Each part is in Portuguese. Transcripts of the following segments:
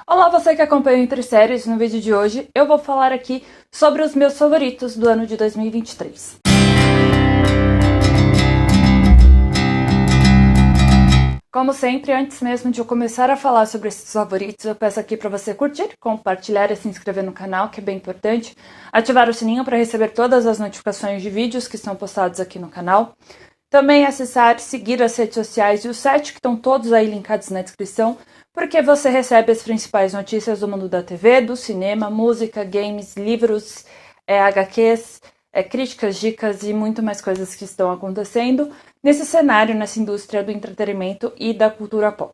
Olá, você que acompanha o Entre Séries. No vídeo de hoje eu vou falar aqui sobre os meus favoritos do ano de 2023. Como sempre, antes mesmo de eu começar a falar sobre esses favoritos, eu peço aqui para você curtir, compartilhar e se inscrever no canal, que é bem importante, ativar o sininho para receber todas as notificações de vídeos que estão postados aqui no canal. Também acessar, seguir as redes sociais e os sites que estão todos aí linkados na descrição, porque você recebe as principais notícias do mundo da TV, do cinema, música, games, livros, HQs, críticas, dicas e muito mais coisas que estão acontecendo nesse cenário, nessa indústria do entretenimento e da cultura pop.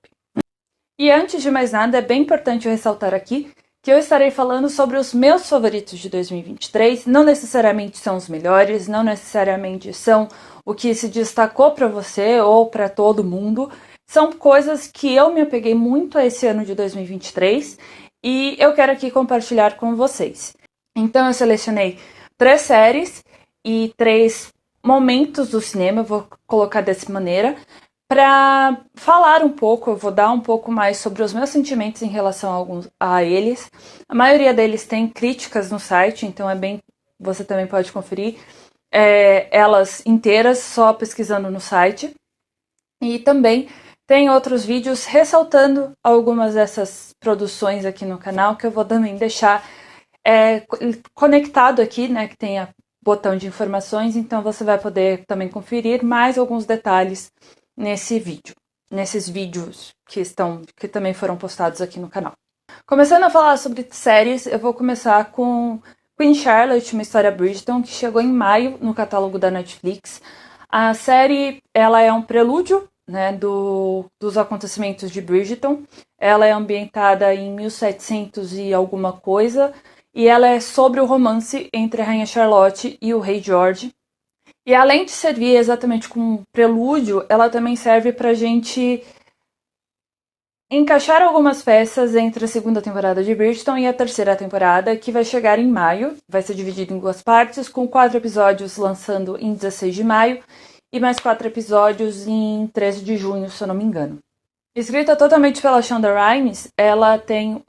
E antes de mais nada, é bem importante eu ressaltar aqui que eu estarei falando sobre os meus favoritos de 2023, não necessariamente são os melhores, não necessariamente são o que se destacou para você ou para todo mundo, são coisas que eu me apeguei muito a esse ano de 2023 e eu quero aqui compartilhar com vocês. Então eu selecionei 3 séries e 3 momentos do cinema, eu vou colocar dessa maneira, para falar um pouco, eu vou dar um pouco mais sobre os meus sentimentos em relação a eles. A maioria deles tem críticas no site, então você também pode conferir elas inteiras só pesquisando no site. E também tem outros vídeos ressaltando algumas dessas produções aqui no canal, que eu vou também deixar conectado aqui, né, que tem botão de informações, então você vai poder também conferir mais alguns detalhes nesses vídeos que também foram postados aqui no canal. Começando a falar sobre séries, eu vou começar com Queen Charlotte, uma história Bridgerton, que chegou em maio no catálogo da Netflix. A série, ela é um prelúdio, né, dos acontecimentos de Bridgerton. Ela é ambientada em 1700 e alguma coisa, e ela é sobre o romance entre a Rainha Charlotte e o Rei George. E além de servir exatamente como um prelúdio, ela também serve pra gente encaixar algumas peças entre a segunda temporada de Bridgerton e a terceira temporada, que vai chegar em maio. Vai ser dividida em 2 partes, com 4 episódios lançando em 16 de maio e mais 4 episódios em 13 de junho, se eu não me engano. Escrita totalmente pela Shonda Rhimes, ela tem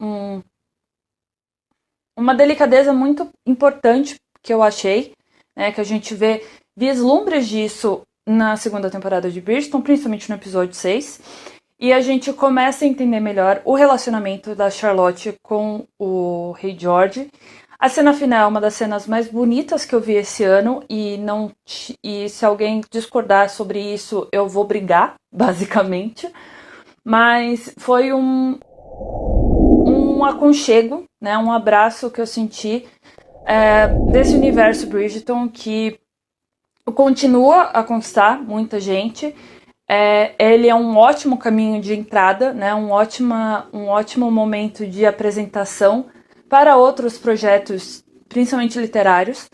uma delicadeza muito importante que eu achei, né, que a gente vê vislumbres disso na segunda temporada de Bridgerton, principalmente no episódio 6, e a gente começa a entender melhor o relacionamento da Charlotte com o Rei George. A cena final é uma das cenas mais bonitas que eu vi esse ano, e se alguém discordar sobre isso, eu vou brigar, basicamente. Mas foi um aconchego, né, um abraço que eu senti desse universo Bridgerton, que continua a conquistar muita gente. Ele é um ótimo caminho de entrada, né, um ótimo momento de apresentação para outros projetos, principalmente literários,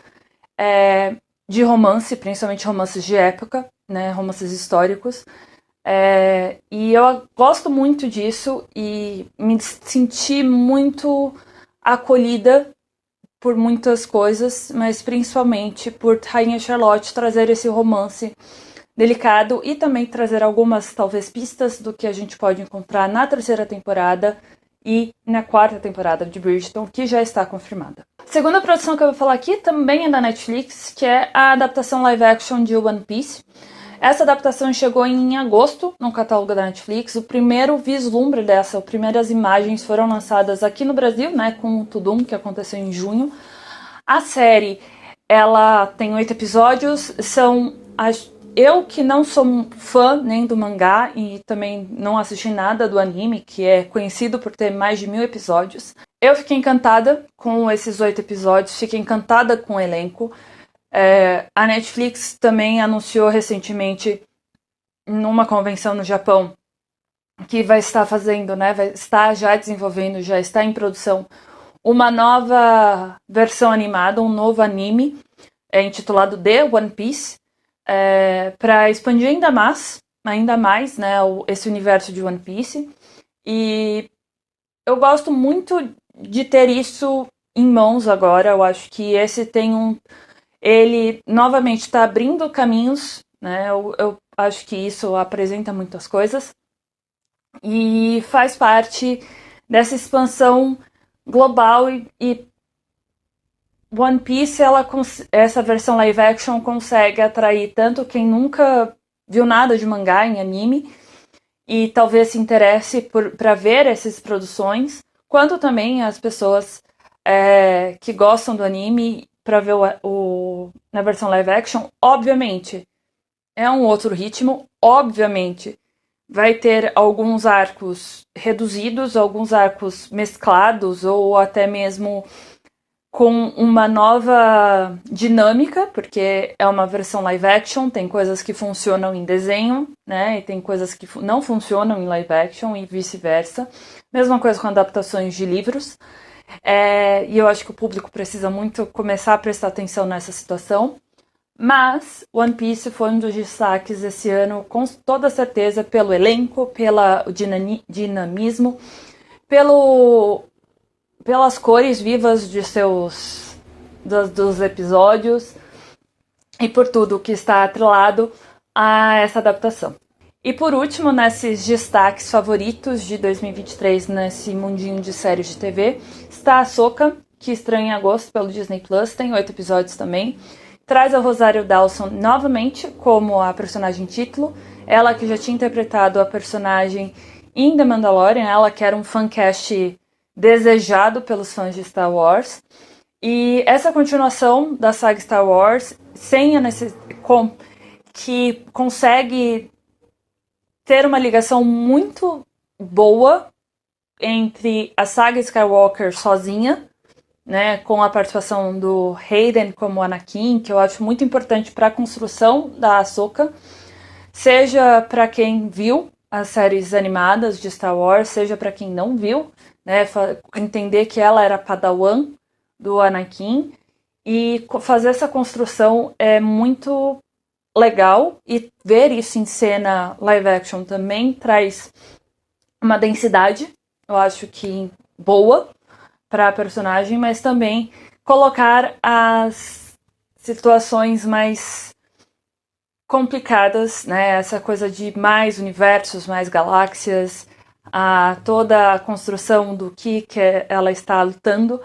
de romance, principalmente romances de época, né, romances históricos. E eu gosto muito disso e me senti muito acolhida por muitas coisas, mas principalmente por Rainha Charlotte trazer esse romance delicado e também trazer algumas, talvez, pistas do que a gente pode encontrar na terceira temporada e na 4ª temporada de Bridgerton, que já está confirmada. A segunda produção que eu vou falar aqui também é da Netflix, que é a adaptação live action de One Piece. Essa adaptação chegou em agosto no catálogo da Netflix. O primeiro vislumbre dessa, as primeiras imagens foram lançadas aqui no Brasil, né, com o Tudum, que aconteceu em junho. A série, ela tem 8 episódios, eu que não sou fã nem do mangá e também não assisti nada do anime, que é conhecido por ter mais de 1000 episódios. Eu fiquei encantada com esses 8 episódios, fiquei encantada com o elenco. A Netflix também anunciou recentemente, numa convenção no Japão, que vai estar fazendo, né, vai estar já desenvolvendo, já está em produção, uma nova versão animada, um novo anime, intitulado The One Piece, para expandir ainda mais, né, esse universo de One Piece. E eu gosto muito de ter isso em mãos agora. Eu acho que esse ele novamente está abrindo caminhos, né? Eu acho que isso apresenta muitas coisas e faz parte dessa expansão global e One Piece, essa versão live action consegue atrair tanto quem nunca viu nada de mangá em anime e talvez se interesse para ver essas produções, quanto também as pessoas que gostam do anime para ver na versão live action. Obviamente, é um outro ritmo, obviamente. Vai ter alguns arcos reduzidos, alguns arcos mesclados ou até mesmo com uma nova dinâmica, porque é uma versão live action, tem coisas que funcionam em desenho, né, e tem coisas que não funcionam em live action e vice-versa. Mesma coisa com adaptações de livros. E eu acho que o público precisa muito começar a prestar atenção nessa situação. Mas One Piece foi um dos destaques esse ano, com toda certeza, pelo elenco, pelo dinamismo, pelas cores vivas de dos episódios e por tudo que está atrelado a essa adaptação. E por último, nesses destaques favoritos de 2023 nesse mundinho de séries de TV, está a Ahsoka, que estreia em agosto pelo Disney Plus, tem 8 episódios também. Traz a Rosário Dawson novamente como a personagem título, ela que já tinha interpretado a personagem em The Mandalorian, ela que era um fancast desejado pelos fãs de Star Wars. E essa continuação da saga Star Wars, que consegue ter uma ligação muito boa entre a saga Skywalker sozinha, né, com a participação do Hayden como Anakin, que eu acho muito importante para a construção da Ahsoka, seja para quem viu as séries animadas de Star Wars, seja para quem não viu, né, entender que ela era Padawan do Anakin, e fazer essa construção é muito legal, e ver isso em cena live action também traz uma densidade, eu acho que boa para a personagem, mas também colocar as situações mais complicadas, né? Essa coisa de mais universos, mais galáxias, toda a construção do que ela está lutando,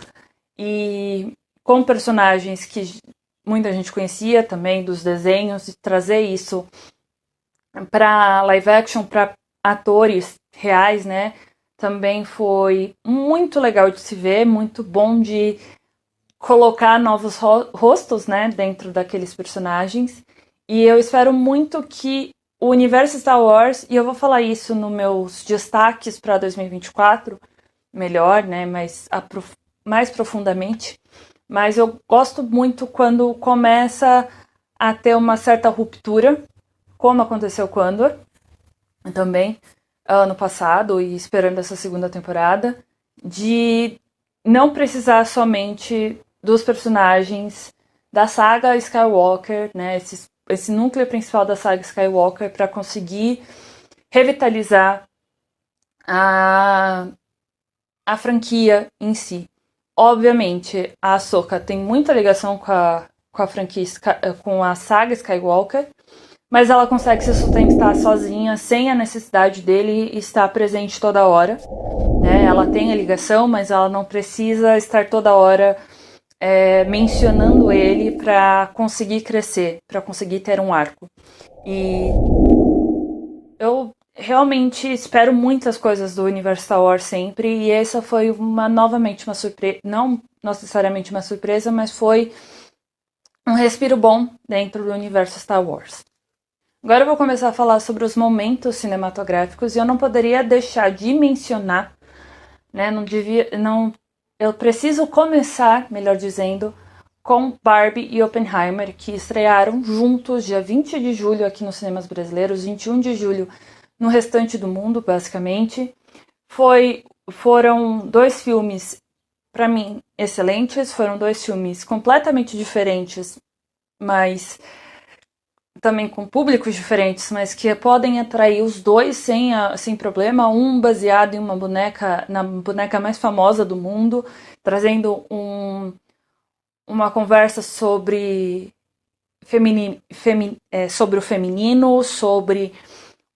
e com personagens que muita gente conhecia também dos desenhos, e trazer isso para live action, para atores reais, né? Também foi muito legal de se ver, muito bom de colocar novos rostos, né, dentro daqueles personagens. E eu espero muito que o universo Star Wars, e eu vou falar isso nos meus destaques para 2024, melhor, né, mais profundamente, mas eu gosto muito quando começa a ter uma certa ruptura, como aconteceu com Andor, também, ano passado, e esperando essa segunda temporada, de não precisar somente dos personagens da saga Skywalker, né, esse núcleo principal da saga Skywalker, para conseguir revitalizar a franquia em si. Obviamente, a Ahsoka tem muita ligação com a franquia, com a saga Skywalker, mas ela consegue se sustentar sozinha, sem a necessidade dele estar presente toda hora. Né? Ela tem a ligação, mas ela não precisa estar toda hora mencionando ele para conseguir crescer, para conseguir ter um arco. E eu realmente espero muitas coisas do universo Star Wars sempre, e essa foi novamente uma surpresa, não necessariamente uma surpresa, mas foi um respiro bom dentro do universo Star Wars. Agora eu vou começar a falar sobre os momentos cinematográficos, e eu não poderia deixar de mencionar, né, eu preciso começar, melhor dizendo, com Barbie e Oppenheimer, que estrearam juntos dia 20 de julho aqui nos cinemas brasileiros, 21 de julho no restante do mundo, basicamente. Foram 2 filmes, para mim, excelentes, foram 2 filmes completamente diferentes, mas também com públicos diferentes, mas que podem atrair os dois sem problema, um baseado em na boneca mais famosa do mundo, trazendo uma conversa sobre sobre o feminino, sobre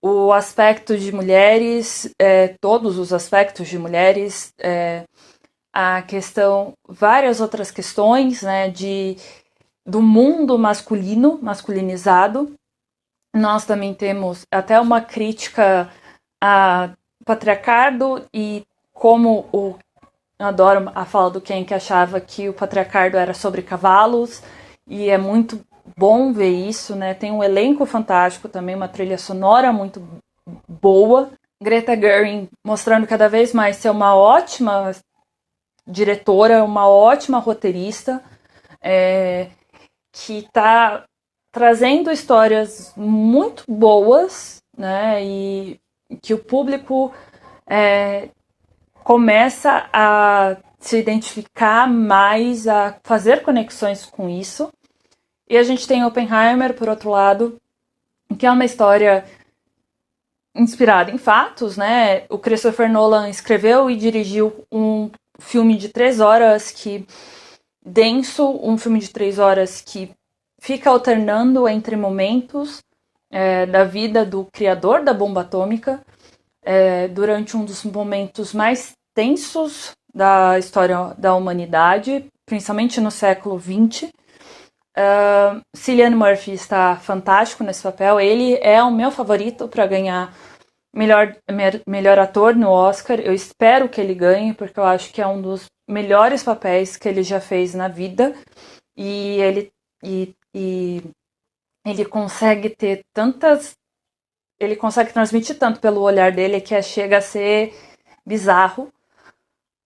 o aspecto de mulheres, todos os aspectos de mulheres, a questão, várias outras questões, né, do mundo masculino, masculinizado. Nós também temos até uma crítica a patriarcado e como eu adoro a fala do Ken, que achava que o patriarcado era sobre cavalos, e é muito bom ver isso, né? Tem um elenco fantástico também, uma trilha sonora muito boa. Greta Gerwig mostrando cada vez mais ser uma ótima diretora, uma ótima roteirista, que está trazendo histórias muito boas, né? E que o público começa a se identificar mais, a fazer conexões com isso. E a gente tem Oppenheimer, por outro lado, que é uma história inspirada em fatos, né? O Christopher Nolan escreveu e dirigiu um filme de 3 horas denso, um filme de 3 horas que fica alternando entre momentos da vida do criador da bomba atômica, durante um dos momentos mais tensos da história da humanidade, principalmente no século XX. Cillian Murphy está fantástico nesse papel. Ele é o meu favorito para ganhar melhor ator no Oscar. Eu espero que ele ganhe, porque eu acho que é um dos melhores papéis que ele já fez na vida. E ele consegue ter ele consegue transmitir tanto pelo olhar dele que chega a ser bizarro.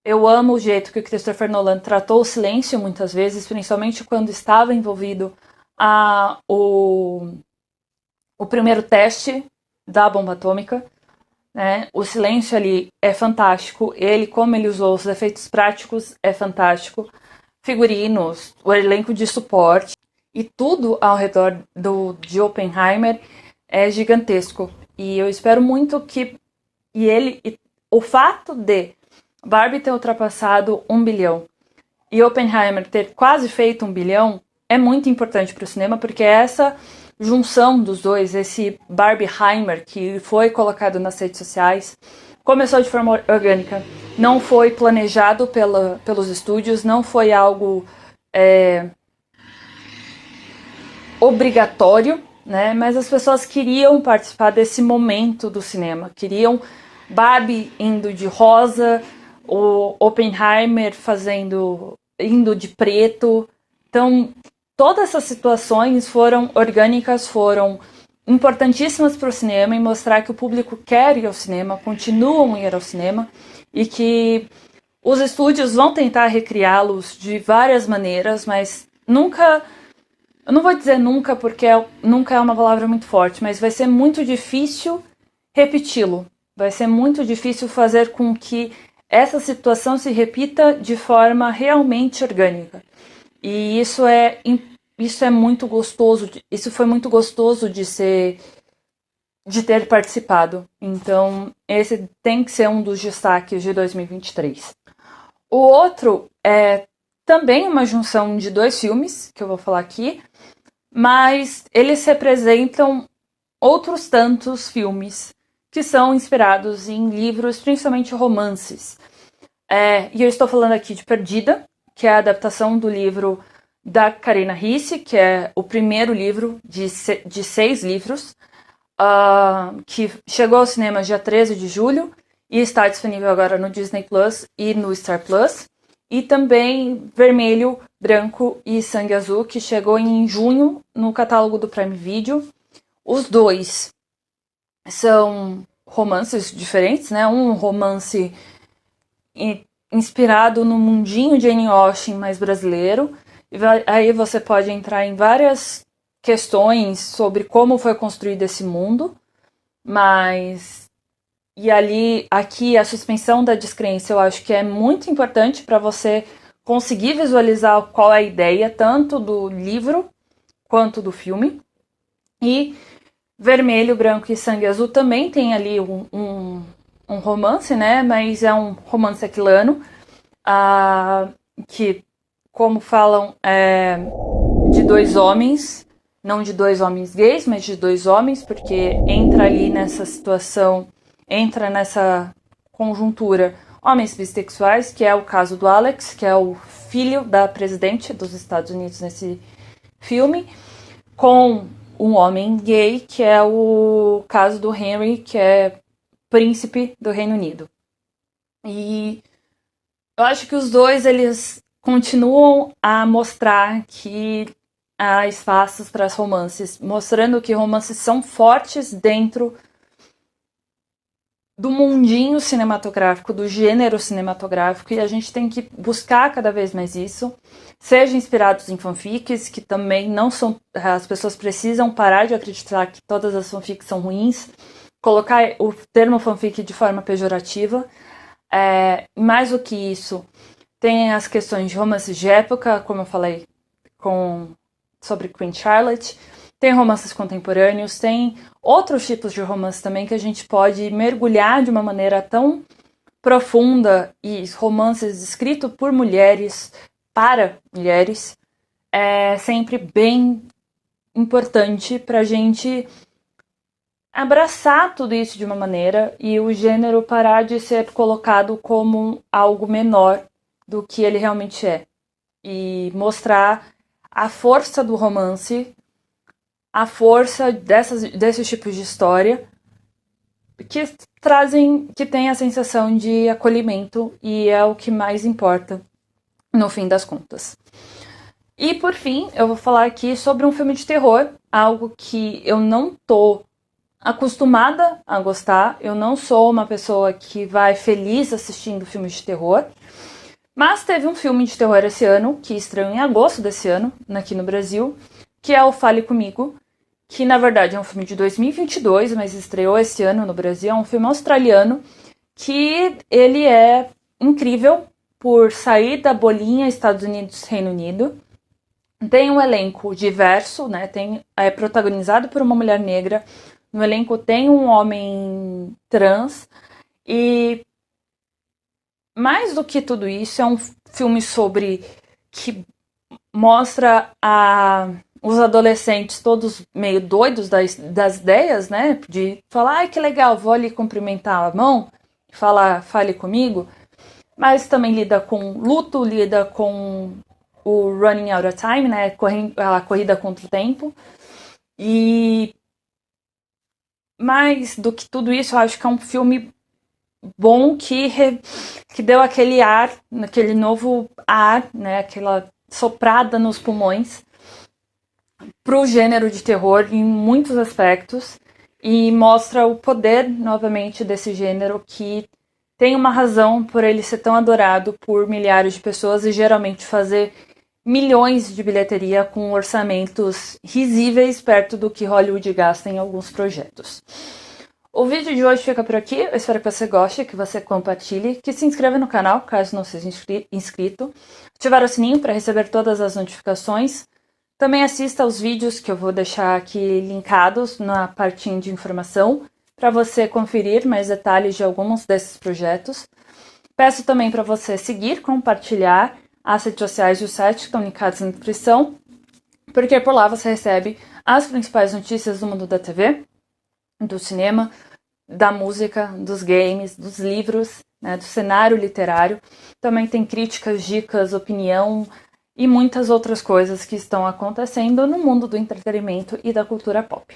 Eu amo o jeito que o Christopher Nolan tratou o silêncio muitas vezes, principalmente quando estava envolvido o primeiro teste da bomba atômica. Né? O silêncio ali é fantástico. Como ele usou os efeitos práticos, é fantástico. Figurinos, o elenco de suporte e tudo ao redor de Oppenheimer é gigantesco. E eu espero muito que o fato de Barbie ter ultrapassado 1 bilhão e Oppenheimer ter quase feito 1 bilhão é muito importante para o cinema, porque essa junção dos dois, esse Barbieheimer que foi colocado nas redes sociais, começou de forma orgânica. Não foi planejado pelos estúdios, não foi algo obrigatório, né? Mas as pessoas queriam participar desse momento do cinema, queriam Barbie indo de rosa, o Oppenheimer indo de preto. Então, todas essas situações foram orgânicas, foram importantíssimas para o cinema e mostrar que o público quer ir ao cinema, continuam a ir ao cinema e que os estúdios vão tentar recriá-los de várias maneiras, mas nunca... Eu não vou dizer nunca, porque nunca é uma palavra muito forte, mas vai ser muito difícil repeti-lo. Vai ser muito difícil fazer com que essa situação se repita de forma realmente orgânica. E isso é muito gostoso, isso foi muito gostoso de ter participado. Então, esse tem que ser um dos destaques de 2023. O outro é também uma junção de 2 filmes, que eu vou falar aqui, mas eles representam outros tantos filmes que são inspirados em livros, principalmente romances. E eu estou falando aqui de Perdida, que é a adaptação do livro da Carina Ricci, que é o primeiro livro de 6 livros, que chegou ao cinema dia 13 de julho e está disponível agora no Disney Plus e no Star Plus. E também Vermelho, Branco e Sangue Azul, que chegou em junho no catálogo do Prime Video. Os dois são romances diferentes, né? Um romance inspirado no mundinho de Jane Austen, mais brasileiro. E aí você pode entrar em várias questões sobre como foi construído esse mundo, mas... E aqui a suspensão da descrença eu acho que é muito importante para você conseguir visualizar qual é a ideia, tanto do livro quanto do filme. E Vermelho, Branco e Sangue Azul também tem ali um romance, né? Mas é um romance aquilano, que, como falam, é de 2 homens não de dois homens gays, mas de dois homens, porque entra ali nessa situação, entra nessa conjuntura homens bissexuais, que é o caso do Alex, que é o filho da presidente dos Estados Unidos nesse filme, com um homem gay, que é o caso do Henry, que é príncipe do Reino Unido. E eu acho que os dois, eles continuam a mostrar que há espaços para os romances, mostrando que romances são fortes dentro do mundinho cinematográfico, do gênero cinematográfico, e a gente tem que buscar cada vez mais isso, seja inspirados em fanfics, que também não são... As pessoas precisam parar de acreditar que todas as fanfics são ruins, colocar o termo fanfic de forma pejorativa. Mais do que isso, tem as questões de romances de época, como eu falei sobre Queen Charlotte, tem romances contemporâneos, tem outros tipos de romance também que a gente pode mergulhar de uma maneira tão profunda, e romances escritos por mulheres, para mulheres, é sempre bem importante pra gente abraçar tudo isso de uma maneira e o gênero parar de ser colocado como algo menor do que ele realmente é. E mostrar a força do romance, a força desses tipos de história que tem a sensação de acolhimento, e é o que mais importa no fim das contas. E por fim, eu vou falar aqui sobre um filme de terror, algo que eu não tô acostumada a gostar. Eu não sou uma pessoa que vai feliz assistindo filmes de terror, mas teve um filme de terror esse ano, que estreou em agosto desse ano, aqui no Brasil, que é o Fale Comigo, que na verdade é um filme de 2022, mas estreou esse ano no Brasil. É um filme australiano, que ele é incrível por sair da bolinha Estados Unidos-Reino Unido. Tem um elenco diverso, né? É protagonizado por uma mulher negra. No elenco tem um homem trans. E mais do que tudo isso, é um filme que mostra os adolescentes todos meio doidos das ideias, né? De falar, ai, que legal, vou ali cumprimentar a mão, fale comigo. Mas também lida com luto, lida com o running out of time, né? A corrida contra o tempo. E mais do que tudo isso, eu acho que é um filme bom que deu aquele novo ar, né? Aquela soprada nos pulmões pro gênero de terror em muitos aspectos, e mostra o poder, novamente, desse gênero, que tem uma razão por ele ser tão adorado por milhares de pessoas e geralmente fazer milhões de bilheteria com orçamentos risíveis perto do que Hollywood gasta em alguns projetos. O vídeo de hoje fica por aqui. Eu espero que você goste, que você compartilhe, que se inscreva no canal, caso não seja inscrito, ativar o sininho para receber todas as notificações. Também assista aos vídeos que eu vou deixar aqui linkados na partinha de informação, para você conferir mais detalhes de alguns desses projetos. Peço também para você seguir, compartilhar as redes sociais do site que estão linkadas na descrição, porque por lá você recebe as principais notícias do mundo da TV, do cinema, da música, dos games, dos livros, né, do cenário literário. Também tem críticas, dicas, opinião e muitas outras coisas que estão acontecendo no mundo do entretenimento e da cultura pop.